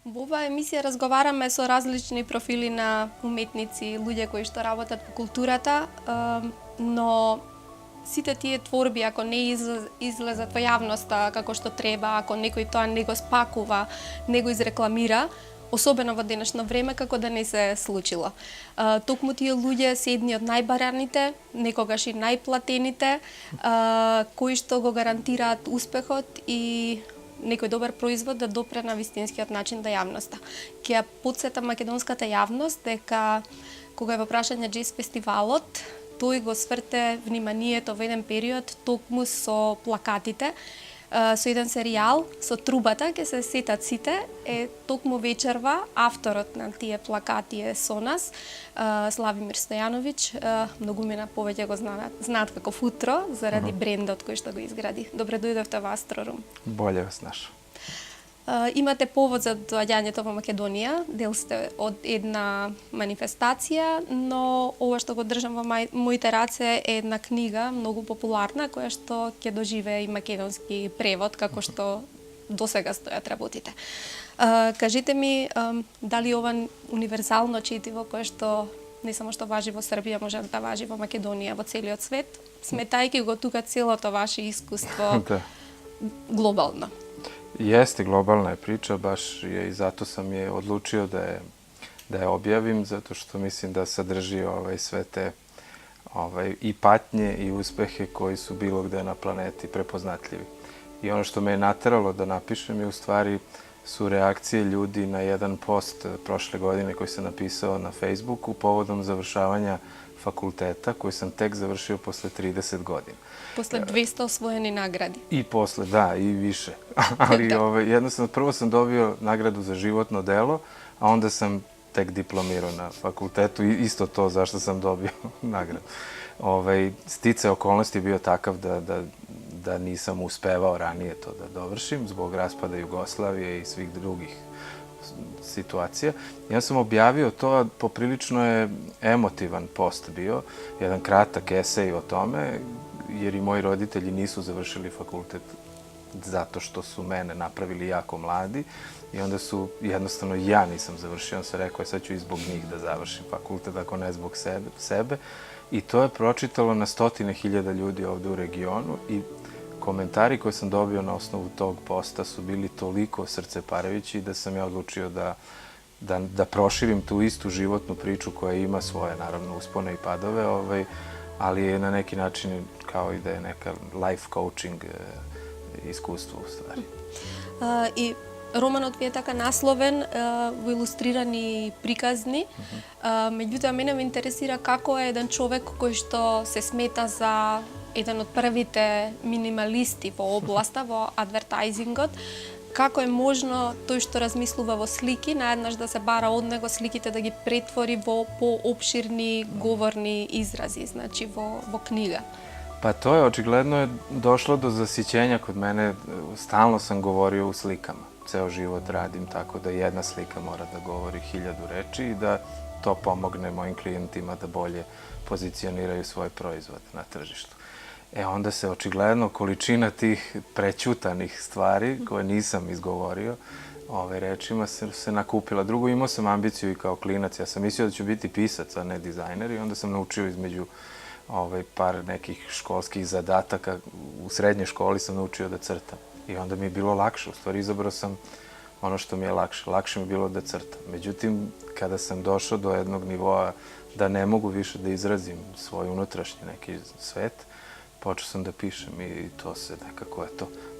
Во оваа емисија разговараме со различни профили на уметници, луѓе кои што работат по културата, но сите тие творби, ако не излезат во јавноста како што треба, ако некој тоа не го спакува, не го изрекламира, особено во денешно време, како да не се случило. Токму тие луѓе се едни од најбараните, некогаш и најплатените, кои што го гарантираат успехот и некој добар производ да допре на вистинскиот начин до јавноста. Ќе ја потсетам македонската јавност дека кога е во прашање Джез фестивалот, тој го сврте вниманието во еден период токму со плакатите, со еден серијал, со трубата, ќе се сетат сите, токму вечерва, авторот на тие плакати е со нас, Славимир Стојановиќ, многумина повеќе го знаат како Футро, заради брендот кој што го изгради. Добре дојдовте во Астрорум. Болje vas našao. Имате повод за доаѓањето во Македонија, дел сте од една манифестација, но ова што го држам во моите раце е една книга многу популарна, која што ќе доживее и македонски превод, како што досега стојат работите. Кажете ми, дали ова универзално четиво кое што не само што важи во Србија, може да важи во Македонија, во целиот свет, сметајќи го тука целото ваше искуство глобално? Jeste, globalna je priča, baš je i zato sam je odlučio da je objavim, zato što mislim da sadrži sve te i patnje i uspehe koji su bilo gde na planeti prepoznatljivi. I ono što me je nateralo da napišem je u stvari su reakcije ljudi na jedan post prošle godine koji sam napisao na Facebooku povodom završavanja fakulteta koji sam tek završio posle 30 godina. Posle 200 osvojeni nagradi. I posle, da, i više. Ali jednostavno, prvo sam dobio nagradu za životno delo, a onda sam tek diplomirao na fakultetu i isto to zašto sam dobio nagradu. Sticaj okolnosti je bio takav da nisam uspevao ranije to da dovršim zbog raspada Jugoslavije i svih drugih situacija. Ja sam objavio to, poprilično je emotivan post bio, jedan kratak esej o tome, jer i moji roditelji nisu završili fakultet zato što su mene napravili jako mladi i onda su, jednostavno ja nisam završio, on se rekao, sad ću i zbog njih da završim fakultet, ako ne zbog sebe. I to je pročitalo na 100.000 ljudi ovde u regionu i komentari koje sam dobio na osnovu tog posta su bili toliko srceparajući da sam ja odlučio da proširim tu istu životnu priču koja ima svoje, naravno, uspone i padove, ali je na neki način kao i da je neka life coaching iskustvo u stvari. I романот ви е така насловен во илустрирани приказни. Меѓутоа, мене ме интересира како е еден човек кој што се смета за еден од првите минималисти во областа, во адвертајзингот, како е можно тој што размислува во слики, наеднаш да се бара од него сликите да ги претвори во поопширни говорни изрази, значи во книга? Pa to je, očigledno je došlo do zasićenja kod mene, stalno sam govorio u slikama. Ceo život radim tako da jedna slika mora da govori 1000 reči i da to pomogne mojim klijentima da bolje pozicioniraju svoje proizvode na tržištu. Onda se očigledno količina tih prećutanih stvari koje nisam izgovorio rečima se nakupila. Drugo, imao sam ambiciju i kao klinac. Ja sam mislio da ću biti pisac, a ne dizajner i onda sam naučio između par nekih školskih zadataka. U srednjoj školi sam naučio da crtam. I onda mi je bilo lakše. U stvari, izabrao sam ono što mi je lakše. Lakše mi je bilo da crtam. Međutim, kada sam došao do jednog nivoa da ne mogu više da izrazim svoj unutrašnji neki svet, počeo sam da pišem i to se nekako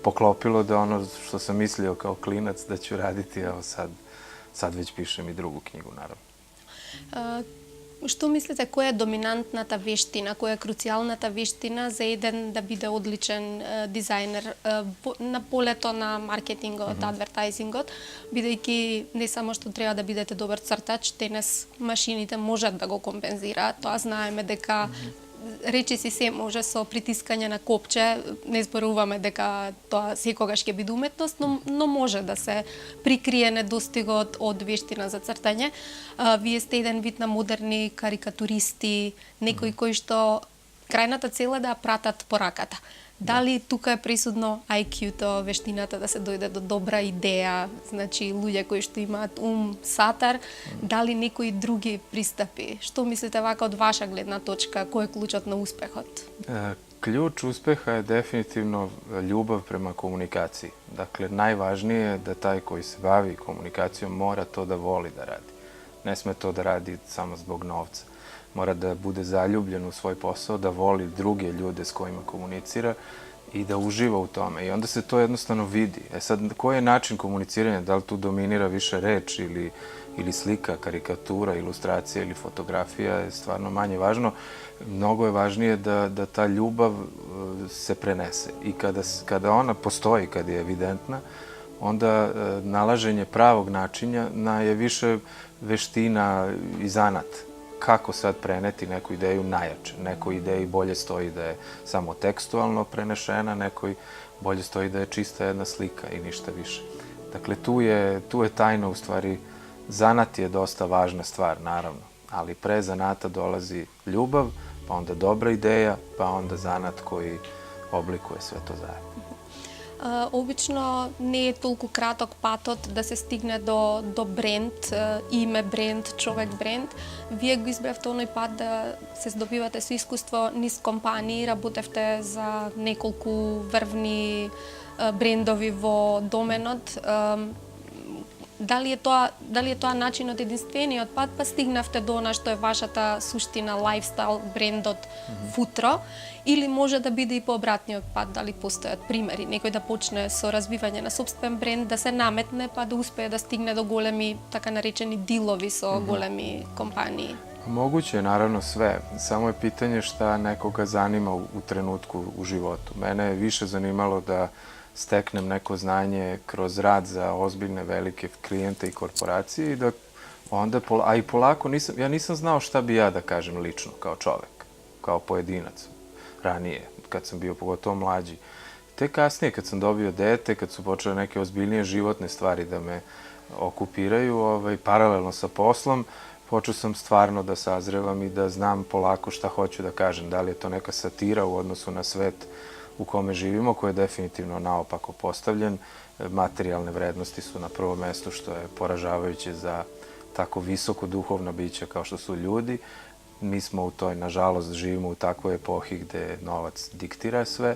poklopilo da ono što sam mislio kao klinac da ću raditi, evo sad već pišem i drugu knjigu, naravno. Што мислите, која е доминантната вештина, која е круцијалната вештина за еден да биде одличен дизајнер на полето на маркетингот, адвертајзингот, бидејќи не само што треба да бидете добар цртач, денес машините можат да го компензираат, тоа знаеме дека речи си се може со притискање на копче, не зборуваме дека тоа секогаш ќе биде уметност, но може да се прикрие недостигот од вештина за цртање. Вие сте еден вид на модерни карикатуристи, некои кои што крајната цел е да пратат пораката. Дали тука е присудно IQ-то, вештината да се дојде до добра идеја, значи луѓе кои што имаат сатар, дали некои други пристапи? Што мислите вака од ваша гледна точка, кој е клучот на успехот? Ključ uspeha je definitivno ljubav prema komunikaciji. Dakle, najvažnije je da taj koji se bavi komunikacijom mora to da voli da radi. Ne sme to da radi samo zbog novca. Mora da bude zaljubljen u svoj posao, da voli druge ljude s kojima komunicira i da uživa u tome. I onda se to jednostavno vidi. Sad, koji je način komuniciranja? Da li tu dominira više reč ili slika, karikatura, ilustracija ili fotografija je stvarno manje važno. Mnogo je važnije da ta ljubav se prenese. I kada ona postoji, kada je evidentna, onda nalaženje pravog načina je više veština i zanat. Kako sad preneti neku ideju najjače. Nekoj ideji bolje stoji da je samo tekstualno prenešena, nekoj bolje stoji da je čista jedna slika i ništa više. Dakle, tu je tajna, u stvari, zanat je dosta važna stvar, naravno, ali pre zanata dolazi ljubav, pa onda dobra ideja, pa onda zanat koji oblikuje sve to zajedno. Обично не е толку краток патот да се стигне до бренд, име бренд, човек бренд. Вие го избравте оној пат да се здобивате со искуство низ компании, работевте за неколку врвни брендови во доменот. Дали е тоа начинот единствениот пат, па стигнавте до она што е вашата суштина, лајфстайл брендот Futro, или може да биде и по обратниот пат, дали постојат примери, некој да почне со развивање на сопствен бренд, да се наметне, па да успее да стигне до големи, така наречени дилови со големи компании? Moguće je naravno sve, samo je pitanje šta nekoga zanima u trenutku u životu. Mene je više zanimalo da steknem neko znanje kroz rad za ozbiljne velike klijente i korporacije i da onda, a i polako, ja nisam znao šta bi ja da kažem lično, kao čovek, kao pojedinac, ranije, kad sam bio pogotovo mlađi. Te kasnije, kad sam dobio dete, kad su počele neke ozbiljnije životne stvari da me okupiraju, paralelno sa poslom, počeo sam stvarno da sazrevam i da znam polako šta hoću da kažem. Da li je to neka satira u odnosu na svet u kome živimo, koji je definitivno naopako postavljen. Materijalne vrednosti su na prvom mestu, što je poražavajuće za tako visoko duhovna bića kao što su ljudi. Mi smo u toj, nažalost, živimo u takvoj epohi gde novac diktira sve.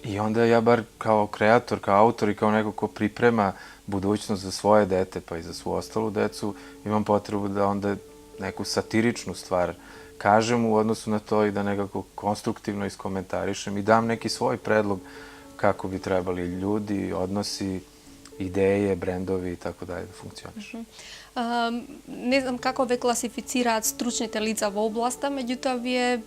I onda ja bar kao kreator, kao autor i kao neko ko priprema budućnost za svoje dete pa i za svu ostalu decu, imam potrebu da onda neku satiričnu stvar kažem u odnosu na to i da nekako konstruktivno iskomentarišem i dam neki svoj predlog kako bi trebali ljudi, odnosi, ideje, brendovi i tako dalje da funkcionišu. Не знам како ве класифицираат стручните лица во областа, меѓутоа вие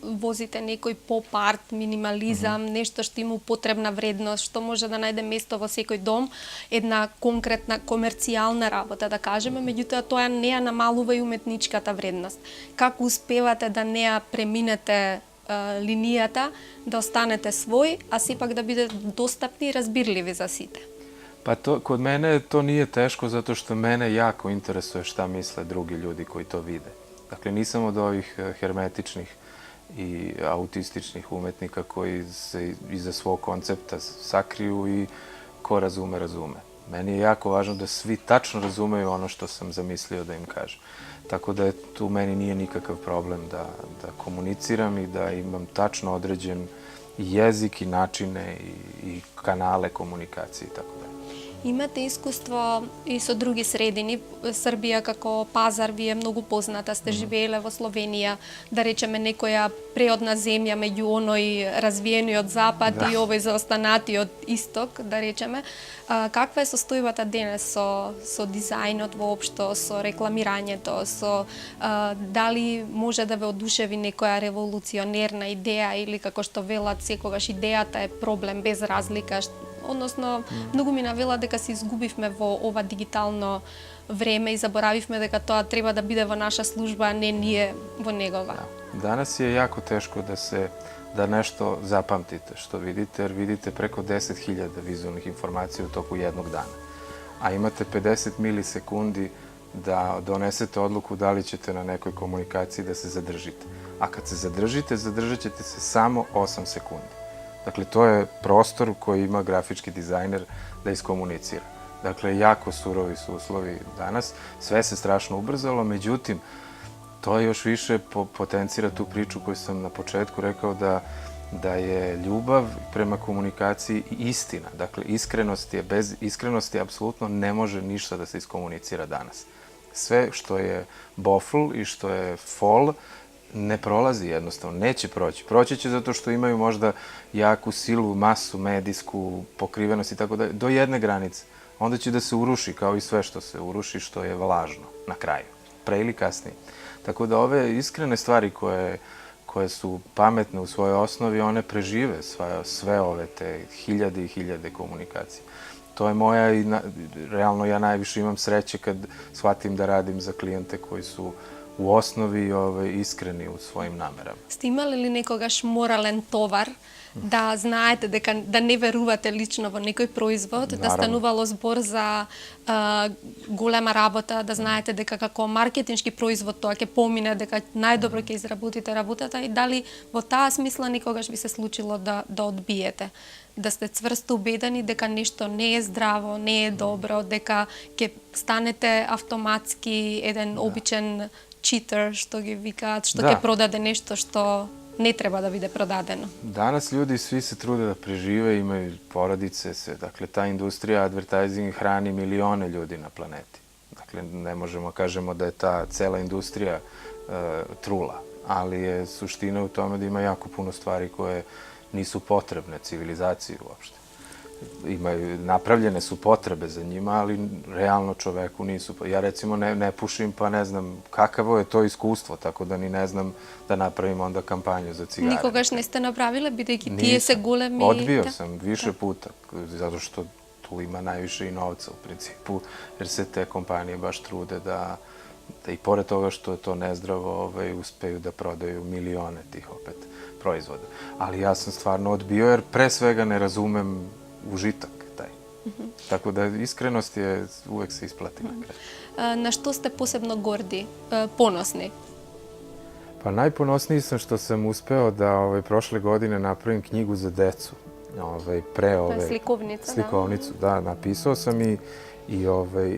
возите некој поп-арт, минимализам, нешто што има потребна вредност, што може да најде место во секој дом, една конкретна комерцијална работа, да кажеме, меѓутоа тоа не ја намалува и уметничката вредност. Како успевате да не ја преминете линијата, да останете свој, а сепак да бидете достапни и разбирливи за сите? Pa kod mene to nije teško zato što mene jako interesuje šta misle drugi ljudi koji to vide. Dakle, nisam od ovih hermetičnih i autističnih umetnika koji se iza svog koncepta sakriju i ko razume, razume. Meni je jako važno da svi tačno razumeju ono što sam zamislio da im kažem. Tako da tu meni nije nikakav problem da komuniciram i da imam tačno određen jezik i načine i kanale komunikacije i tako dalje. Имате искуство и со други средини. Србија како пазар ви е многу позната, сте живееле во Словенија, да речеме некоја преодна земја меѓу оној развиениот запад и овој заостанатиот исток, да речеме. Каква е состојбата денес со дизајнот воопшто, со рекламирањето, дали може да ве одушеви некоја револуционерна идеја или како што велат секогаш идејата е проблем без разлика, односно многу ми навела дека се изгубивме во ова дигитално време и заборавивме дека тоа треба да биде во наша служба, а не ние во негова. Danas je jako teško da nešto zapamtite što vidite, jer vidite preko 10.000 vizualnih informacija u toku jednog dana. A imate 50 milisekundi da donesete odluku da li ćete na nekoj komunikaciji da se zadržite. A kad se zadržite, zadržat ćete se samo 8 sekundi. Dakle, to je prostor koji ima grafički dizajner da iskomunicira. Dakle, jako surovi su uslovi danas, sve se strašno ubrzalo, međutim, to još više potencira tu priču koju sam na početku rekao da je ljubav prema komunikaciji istina. Dakle, iskrenost je, bez iskrenosti apsolutno ne može ništa da se iskomunicira danas. Sve što je bofl i što je fol ne prolazi jednostavno, neće proći. Proći će zato što imaju možda jaku silu, masu, medijsku pokrivenost i tako dalje, do jedne granice. Onda će da se uruši, kao i sve što se uruši, što je vlažno na kraju, pre ili kasnije. Tako da ove iskrene stvari koje su pametne u svojoj osnovi, one prežive sve ove te hiljade i hiljade komunikacije. To je moja i realno ja najviše imam sreće kad shvatim da radim za klijente koji su u osnovi iskreni u svojim namerama. Ste imali li nekogaš moralen tovar da знаете да не верувате лично во некој производ, да станувало збор за голема работа, да знаете дека како маркетиншки производ тоа ќе помине, дека најдобро ќе изработите работата и дали во таа смисла некогаш ви се случило да одбиете? Да сте цврсто убедени дека нешто не е здраво, не е добро, дека ќе станете автоматски еден обичен читер, што ги викаат, што ќе продаде нешто што ne treba da bude prodadeno. Danas ljudi svi se trude da prežive, imaju porodice, sve. Dakle, ta industrija advertising hrani milione ljudi na planeti. Dakle, ne možemo kažemo da je ta cela industrija trula, ali je suština u tome da ima jako puno stvari koje nisu potrebne civilizaciji uopšte. Napravljene su potrebe za njima, ali realno čoveku nisu. Ja recimo ne pušim, pa ne znam kakavo je to iskustvo, tako da ni ne znam da napravim onda kampanju za cigare. Nikogaš ne ste napravile, бидејќи тие се големи... Odbio sam više puta, zato što tu ima najviše i novca u principu, jer se te kompanije baš trude da i pored toga što je to nezdravo, uspeju da prodaju milione tih opet proizvoda. Ali ja sam stvarno odbio, jer pre svega ne razumem užitak taj. Tako da iskrenost je uvek se isplati na kraju. Na što ste posebno gordi, ponosni? Pa najponosniji sam što sam uspeo da prošle godine napravim knjigu za decu. Pre ove... Slikovnica, Slikovnicu, da. Napisao sam i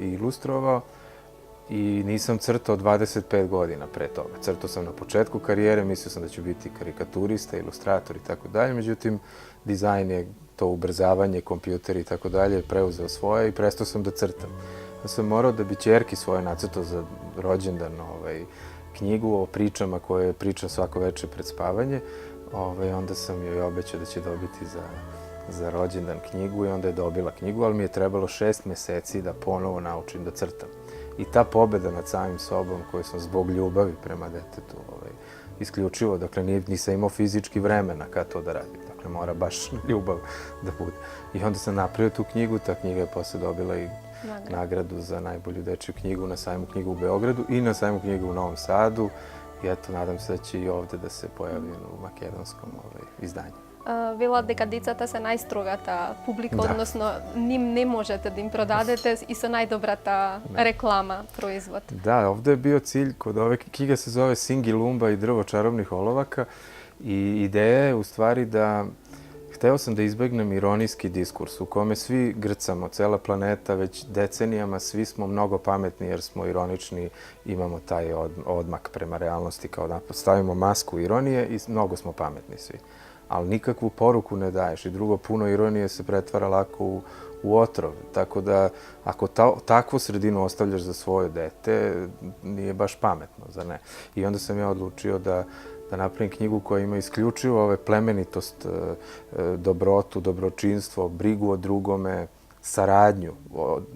ilustrovao i nisam crtao 25 godina pre toga. Crtao sam na početku karijere, mislio sam da ću biti karikaturista, ilustrator i tako dalje, međutim, dizajn je to ubrzavanje, kompjuter i tako dalje, preuzeo svoje i prestao sam da crtam. Ja sam morao da bi ćerki svoje nacrtao za rođendan knjigu o pričama koje pričam svako večer pred spavanje. Onda sam joj obećao da će dobiti za rođendan knjigu i onda je dobila knjigu, ali mi je trebalo 6 meseci da ponovo naučim da crtam. I ta pobeda nad samim sobom koju sam zbog ljubavi prema detetu isključivo, dakle nisam imao fizički vremena kad to da radim. Dakle, mora baš ljubav da bude. I onda sam napravio tu knjigu, ta knjiga je posle dobila i nagradu za najbolju dečju knjigu na sajmu knjigu u Beogradu i na sajmu knjigu u Novom Sadu. I eto, nadam se da će i ovde da se pojavi u makedonskom izdanju. Велат дека децата се најстрогата публика, односно ним не можете да им продадете и со најдобрата реклама производ. Da, ovde je bio cilj kod ove knjige se zove Singilumba i drvo čarobnih olovaka i ideja je u stvari da hteo sam da izbegnem ironijski diskurs u kome svi grcamo, cela planeta već decenijama, svi smo mnogo pametni jer smo ironični, imamo taj odmak prema realnosti kao da stavimo masku ironije i mnogo smo pametni svi. Ali nikakvu poruku ne daješ i drugo, puno ironije se pretvara lako u otrov. Tako da, ako takvu sredinu ostavljaš za svoje dete, nije baš pametno, zar ne? I onda sam ja odlučio da napravim knjigu koja ima isključivo ove plemenitost, dobrotu, dobročinstvo, brigu o drugome, saradnju.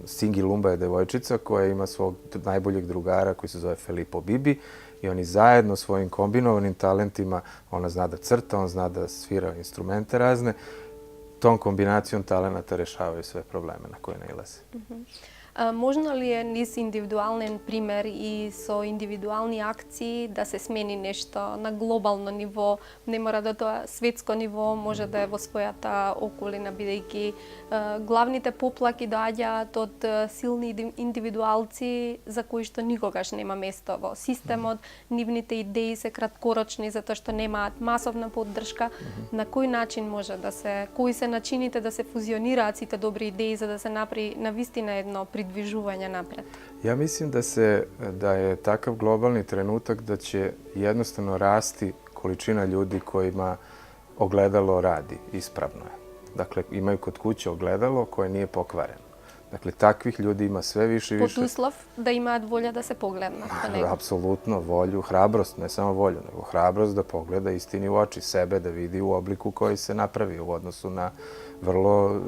Singilumba je devojčica koja ima svog najboljeg drugara koji se zove Filippo Bibi i oni zajedno svojim kombinovanim talentima, ona zna da crta, on zna da svira instrumente razne, tom kombinacijom talenata rešavaju sve probleme na koje nailaze. Можно ли е низ индивидуален пример и со индивидуални акции да се смени нешто на глобално ниво? Не мора да тоа светско ниво, може да е во својата околина, бидејќи главните поплаки доаѓаат од силни индивидуалци за кои што никогаш нема место во системот. Нивните идеи се краткорочни затоа што немаат масовна поддршка. На кој начин може да се, кои се начините да се фузионираат сите добри идеи за да се направи навистина едно pridvižuvanja napred? Ja mislim da je takav globalni trenutak da će jednostavno rasti količina ljudi kojima ogledalo radi ispravno je. Dakle, imaju kod kuće ogledalo koje nije pokvareno. Dakle, takvih ljudi ima sve više i više. Pod uslov da imaat volja da se pogledna na njega. Apsolutno, volju, hrabrost, ne samo volju, nego hrabrost da pogleda istini u oči, sebe da vidi u obliku koji se napravi u odnosu na vrlo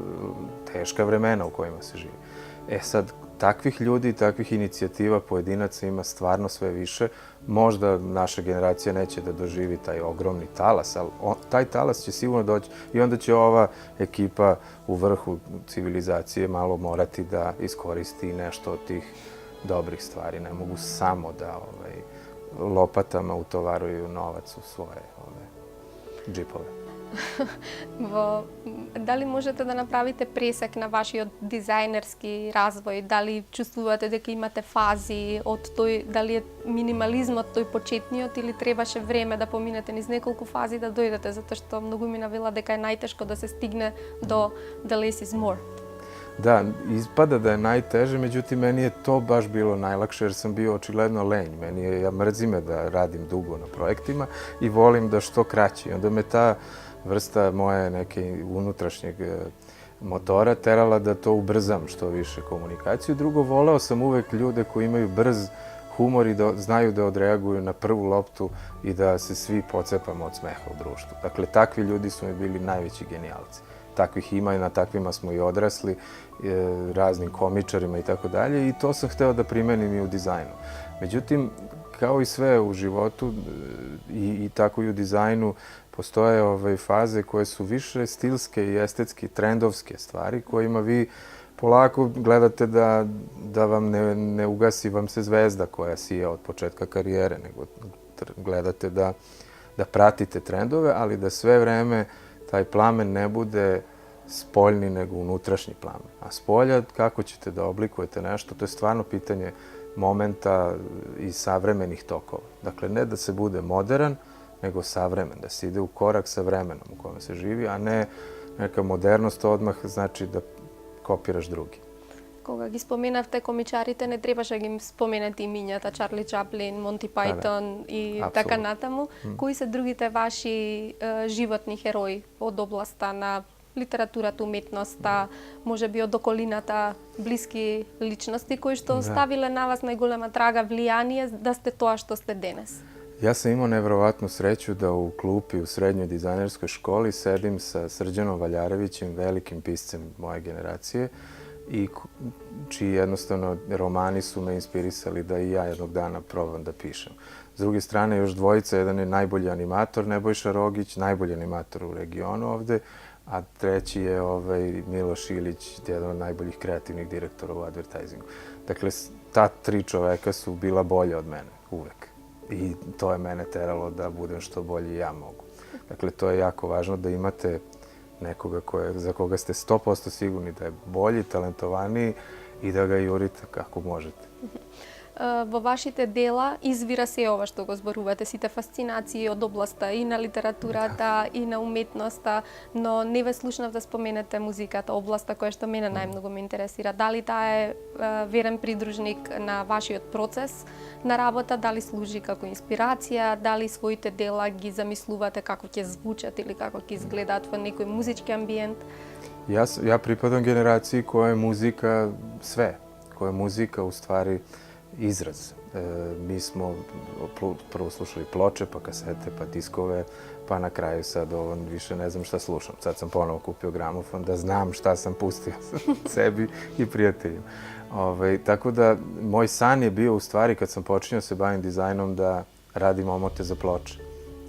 teška vremena u kojima se živi. Sad, takvih ljudi, takvih inicijativa pojedinaca ima stvarno sve više. Možda naša generacija neće da doživi taj ogromni talas, ali taj talas će sigurno doći i onda će ova ekipa u vrhu civilizacije malo morati da iskoristi nešto od tih dobrih stvari. Ne mogu samo da lopatama utovaruju novac u svoje džipove. Дали можете да направите пресек на вашиот дизајнерски развој? Дали чувствувате дека имате фази од тој, дали е минимализмот тој почетниот или требаше време да поминете низ неколку фази да дојдете, затоа што многу ми навела дека е најтешко да се стигне до the less is more. Da, ispada da je najteže, međutim, meni je to baš bilo najlakše jer sam bio očigledno lenj. Ja mrzim da radim dugo na projektima i volim da što kraće. I onda me ta vrsta moje neke unutrašnjeg motora terala da to ubrzam što više komunikaciju. Drugo, voleo sam uvek ljude koji imaju brz humor i da znaju da odreaguju na prvu loptu i da se svi pocepamo od smeha u društvu. Dakle, takvi ljudi su mi bili najveći genijalci. Takvih ima i na takvima smo i odrasli, raznim komičarima i tako dalje i to sam hteo da primenim i u dizajnu. Međutim, kao i sve u životu i tako i u dizajnu, postoje faze koje su više stilske i estetske, trendovske stvari kojima vi polako gledate da vam ne ugasi vam se zvezda koja sija od početka karijere, nego gledate da pratite trendove, ali da sve vreme taj plamen ne bude spoljni nego unutrašnji plamen. A spolja, kako ćete da oblikujete nešto, to je stvarno pitanje momenta i savremenih tokova. Dakle, ne da se bude modern, nego savremen, da se ide u korak sa vremenom u kojem se živi, a ne neka modernost odmah znači da kopiraš drugi. Кога ги споменавте комичарите, не требаше да ги споменете имињата Чарли Чаплин, Монти Пајтон и така натаму. Кои се другите ваши животни херои од областа на литературата, уметноста, можеби од околината, блиски личности кои што оставиле на вас најголема трага, влијание да сте тоа што сте денес? Ja sam imao nevjerovatnu sreću da u klupi u srednjoj dizajnerskoj školi sedim sa Srđanom Valjarevićem, velikim piscem moje generacije, i čiji jednostavno romani su me inspirisali da i ja jednog dana probam da pišem. S druge strane, još dvojica, jedan je najbolji animator, Nebojša Rogić, najbolji animator u regionu ovde, a treći je Miloš Ilić, jedan od najboljih kreativnih direktora u advertisingu. Dakle, ta tri čoveka su bila bolja od mene, uvek. I to je mene teralo da budem što bolji i ja mogu. Dakle, to je jako važno da imate nekoga za koga ste 100% sigurni da je bolji, talentovaniji i da ga jurite kako možete. Во вашите дела извира се ова што го зборувате, сите фасцинации од областа и на литературата и на уметноста, но не ве слушнав да споменете музиката, областа која што мене најмногу ме интересира. Дали таа е верен придружник на вашиот процес на работа, дали служи како инспирација, дали своите дела ги замислувате како ќе звучат или како ќе изгледаат во некој музички амбиент? Ja pripadam generaciji koja je muzika sve, koja je muzika u stvari izraz. Mi smo prvo slušali ploče, pa kasete, pa diskove, pa na kraju sad više ne znam šta slušam. Sad sam ponovo kupio gramofon da znam šta sam pustio sebi i prijateljima. Tako da, moj san je bio u stvari kad sam počinjao se bavim dizajnom da radim omote za ploče.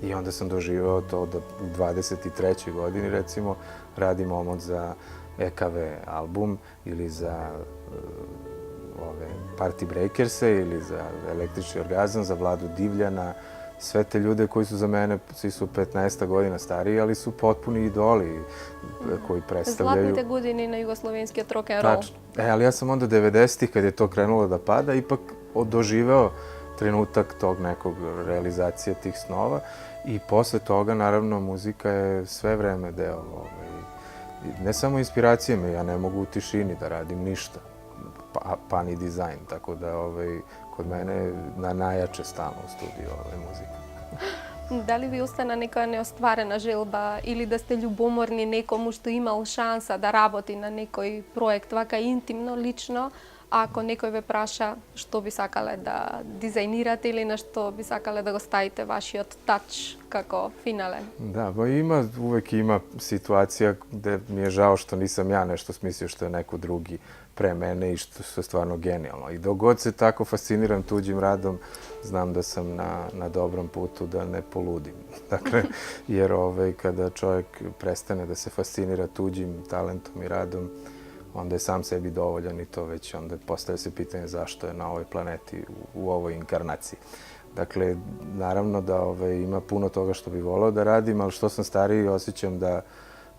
I onda sam doživeo to da u 23. godini, recimo, radim omot za EKV album ili za ove Party Breakers-e ili za Električni orgazam, za Vladu Divljana, sve te ljude koji su za mene, svi su 15 godina stariji, ali su potpuni idoli koji predstavljaju... Zlatните godine na jugoslovenski rock and roll. Tačno. Ali ja sam onda 90-ih, kad je to krenulo da pada, ipak doživeo trenutak tog nekog realizacije tih snova i posle toga, naravno, muzika je sve vreme deo ne samo inspiracije me, ja ne mogu u tišini da radim ništa, pa ni dizajn, tako da kod mene je najjače stalno u studiju muzika. Da li vi ostane neka neostvarena želba ili da ste ljubomorni nekomu što imao šansa da raboti na nekoj projekt, vaka intimno, lično, ako nekoj ve praša što bi sakale da dizajnirate ili na što bi sakale da go stavite vašiot touch kako finalen? Da, uvek ima situacija gde mi je žao što nisam ja nešto smislio što je neko drugi pre mene i što je stvarno genijalno. I dok god se tako fasciniram tuđim radom, znam da sam na dobrom putu da ne poludim. Dakle, jer kada čovjek prestane da se fascinira tuđim talentom i radom, onda je sam sebi dovoljan i to već onda postavlja se pitanje zašto je na ovoj planeti u ovoj inkarnaciji. Dakle, naravno da ima puno toga što bih voleo da radim, ali što sam stariji osjećam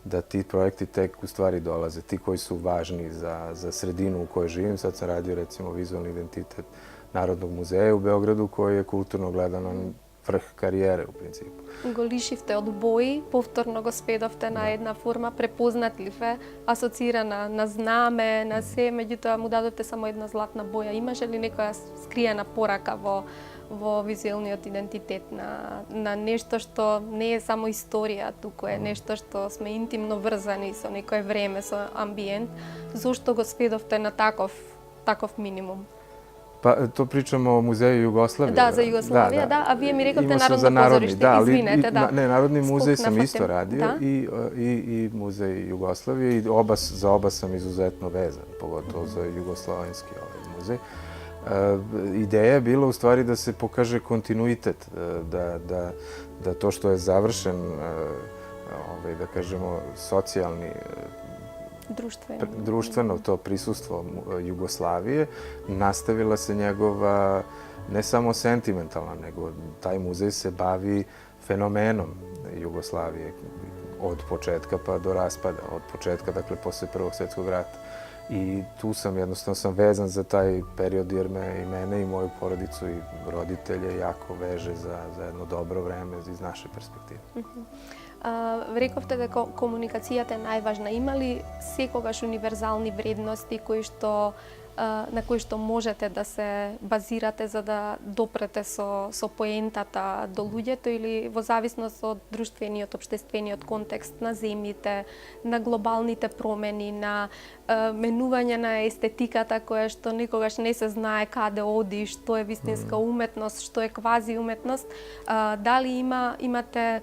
da ti projekti tek u stvari dolaze. Ti koji su važni za sredinu u kojoj živim. Sad sam radio recimo vizualni identitet Narodnog muzeja u Beogradu koji je kulturno gledano vrh karijere u principu. Го лишивте од бои, повторно го спедовте на една форма препознатлива, асоцирана на знаме, на се, меѓутоа му дадовте само една златна боја. Имаше ли некоја скриена порака во визуелниот идентитет на нешто што не е само историја, туку е нешто што сме интимно врзани со некое време, со амбиент? Зошто го спедовте на таков минимум? Pa to pričamo o Muzeju Jugoslavije. Da, za Jugoslaviju, da. A vi mi rekavte Narodno pozorište, izvinete, da. Ne, Narodni muzej sam isto radio i Muzej Jugoslavije i za oba sam izuzetno vezan, pogotovo za jugoslovenski muzej. Ideja je bila u stvari da se pokaže kontinuitet, da to što je završen, da kažemo, socijalni društveno to prisustvo Jugoslavije, nastavila se njegova ne samo sentimentalna, nego taj muzej se bavi fenomenom Jugoslavije od početka pa do raspada, od početka, dakle, posle Prvog svjetskog rata. I tu jednostavno sam vezan za taj period jer me i mene i moju porodicu i roditelje jako veže za jedno dobro vreme iz naše perspektive. Рековте дека комуникацијата е најважна. Има ли секогаш универзални вредности на кои што можете да се базирате за да допрете со поентата до луѓето или во зависност од друштвениот, општествениот контекст на земјите, на глобалните промени, на менување на естетиката која што никогаш не се знае каде оди, што е вистинска уметност, што е квази уметност. Дали имате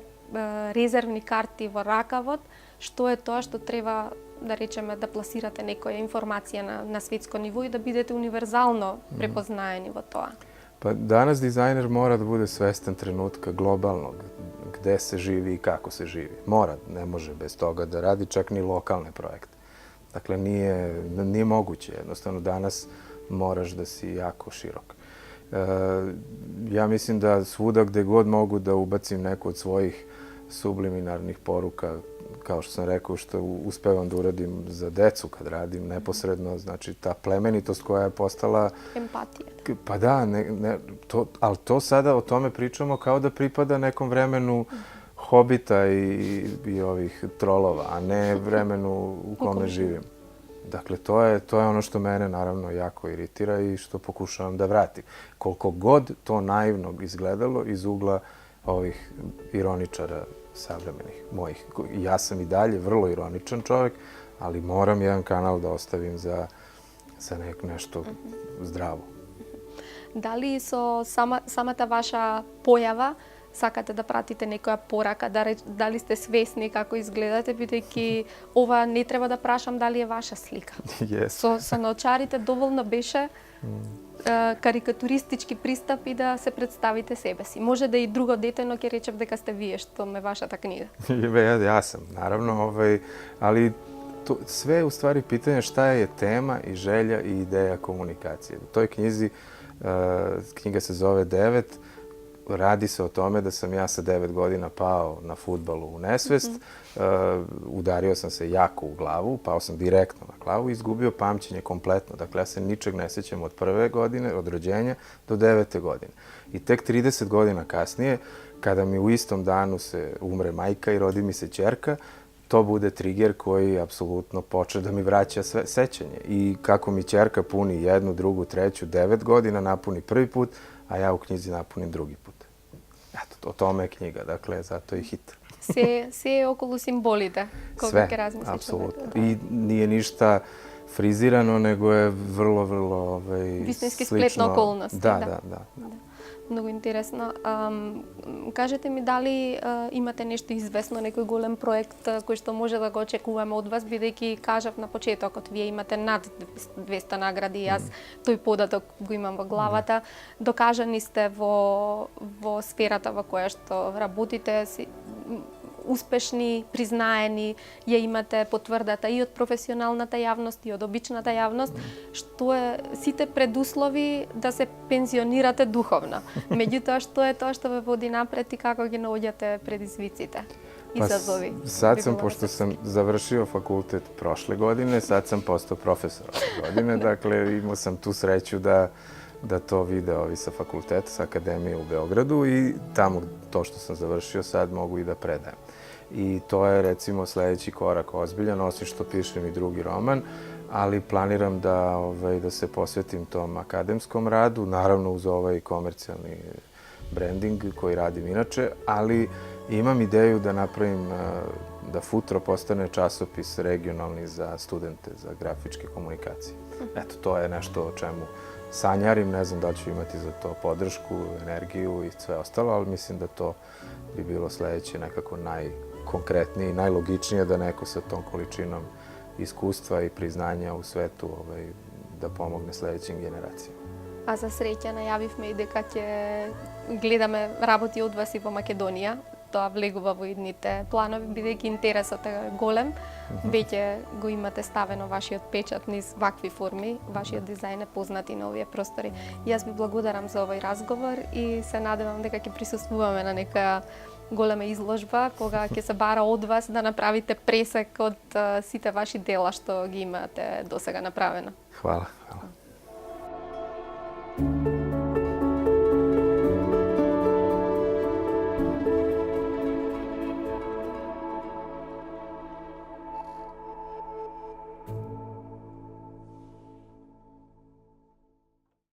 резервни карти во ракавот, што е тоа што треба, да речеме, да пласирате некоја информација на светско ниво и да бидете универзално препознаени во тоа? Pa danas dizajner mora da bude svestan trenutka globalnog, gde se živi i kako se živi. Mora, ne može bez toga da radi čak ni lokalne projekte. Dakle, nije moguće. Jednostavno, danas moraš da si jako širok. Ja mislim da svuda gde god mogu da ubacim neku od svojih subliminarnih poruka, kao što sam rekao, što uspevam da uradim za decu kad radim neposredno, znači ta plemenitost koja je postala... Empatija. Pa da, ali to sada o tome pričamo kao da pripada nekom vremenu hobita i ovih trolova, a ne vremenu u kome živim. Dakle, to je ono što mene naravno jako iritira i što pokušavam da vratim. Koliko god to naivno izgledalo iz ugla ovih ironičara savremenih mojih. Ja sam i dalje vrlo ironičan čovjek, ali moram jedan kanal da ostavim za nešto zdravo. Da li самата ваша појава сакате да пратите некоја порака, дали сте свесни како изгледате, бидејќи ова не треба да прашам дали е ваша слика. Yes. Со наочарите доволно беше карикатуристички пристап и да се представите себе си. Може да и друго дете, но ќе речев дека сте вие, што ме вашата книга. Ja sam, naravno, ali sve je u stvari pitanje šta je tema i želja i ideja komunikacije. U toj knjizi, knjiga se zove 9, radi se o tome da sam ja sa 9 godina pao na fudbalu u nesvest, udario sam se jako u glavu, pao sam direktno na glavu i izgubio pamćenje kompletno. Dakle, ja se ničeg ne sjećam od prve godine, od rođenja do 9. godine. I tek 30 godina kasnije, kada mi u istom danu se umre majka i rodi mi se ćerka, to bude trigger koji apsolutno počne da mi vraća sve sećanje. I kako mi ćerka puni 1, 2, 3, 9 godina, napuni prvi put, a ja u knjizi napunim drugi put. Eto, o tome je knjiga, dakle, zato je hit. Sve je okolo simbolite, koga ќе razmisliš. Sve, apsolutno. I nije ništa frizirano, nego je vrlo Вистински slično. сплет на околности. Da. Многу интересно. Кажете ми дали имате нешто известно, некој голем проект кој што може да го очекуваме од вас, бидејќи кажав на почетокот, вие имате над 200 награди, јас тој податок го имам во главата. Докажани сте во сферата во која што работите, успешни, признаени, ја имате потврдата и од професионалната јавност и од обичната јавност, што е сите предуслови да се пензионирате духовно. Меѓутоа, што е тоа што ве води напред и како ги наоѓате предизвиците? Изазови. Sad sam, pošto sam završio fakultet prošle godine, sad sam postao profesor ove godine, dakle imao sam tu sreću da to vide ovi sa fakulteta, sa akademije u Beogradu i tamo to što sam završio sad mogu i da predajem. I to je recimo sledeći korak ozbiljan, osim što pišem i drugi roman, ali planiram da se posvetim tom akademskom radu, naravno uz ovaj komercijalni branding koji radim inače, ali imam ideju da napravim da Futro postane časopis regionalni za studente, za grafičke komunikacije. Eto, to je nešto o čemu sanjarim, ne znam da li ću imati za to podršku, energiju i sve ostalo, ali mislim da to bi bilo sledeće nekako najkonkretnije i najlogičnije da neko sa tom količinom iskustva i priznanja u svetu da pomogne sledećim generacijama. А за среќа најавивме и дека ќе гледаме работи од вас и во Македонија. Тоа влегува во идните планови, бидејќи интересот е голем. Веќе го имате ставено вашиот печат низ вакви форми, вашиот дизајн е познат и на овие простори. Јас ви благодарам за овој разговор и се надевам дека ќе присуствуваме на некоја голема изложба, кога ќе се бара од вас да направите пресек од сите ваши дела што ги имате досега направено. Hvala.